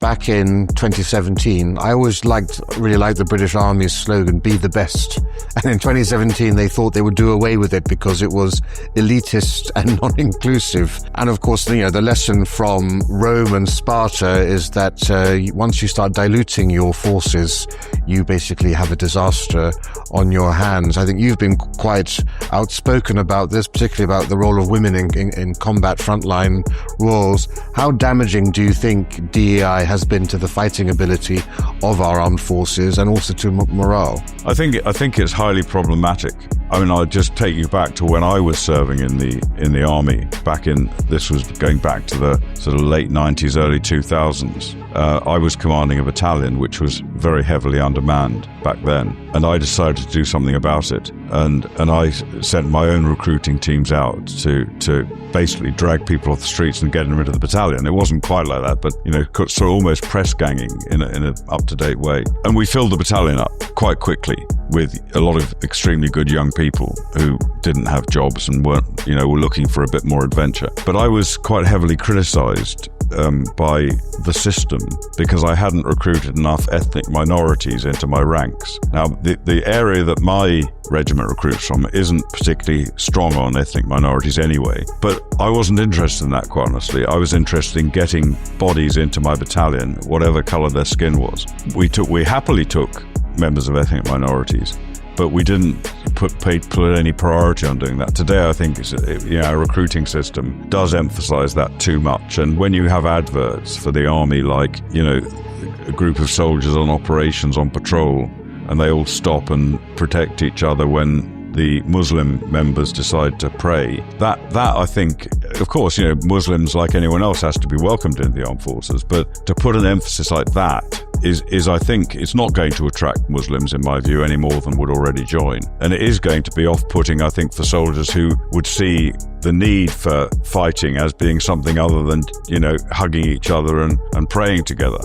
back in 2017, I always really liked the British Army's slogan, "Be the best." And in 2017, they thought they would do away with it because it was elitist and non-inclusive. And of course, the lesson from Rome and Sparta is that once you start diluting your forces, you basically have a disaster on your hands. I think you've been quite outspoken about this, particularly about the role of women in combat frontline roles. How damaging do you think DEI has been to the fighting ability of our armed forces and also to morale? I think it's highly problematic. I mean, I'll just take you back to when I was serving in the army. This was going back to the sort of late 90s, early 2000s. I was commanding a battalion which was very heavily undermanned back then, and I decided to do something about it. And I sent my own recruiting teams out to basically drag people off the streets and get them into the battalion. It wasn't quite like that, but sort of almost press ganging in an up-to-date way. And we filled the battalion up quite quickly with a lot of extremely good young people who didn't have jobs and were looking for a bit more adventure. But I was quite heavily criticised by the system because I hadn't recruited enough ethnic minorities into my ranks. Now, the area that my regiment recruits from isn't particularly strong on ethnic minorities anyway, but I wasn't interested in that, quite honestly. I was interested in getting bodies into my battalion, whatever colour their skin was. We happily took members of ethnic minorities, but we didn't put any priority on doing that. Today, I think our recruiting system does emphasise that too much. And when you have adverts for the army, like a group of soldiers on operations on patrol, and they all stop and protect each other when the Muslim members decide to pray, that I think, of course, Muslims like anyone else has to be welcomed in the armed forces, but to put an emphasis like that is I think it's not going to attract Muslims, in my view, any more than would already join. And it is going to be off-putting, I think, for soldiers who would see the need for fighting as being something other than, hugging each other and praying together.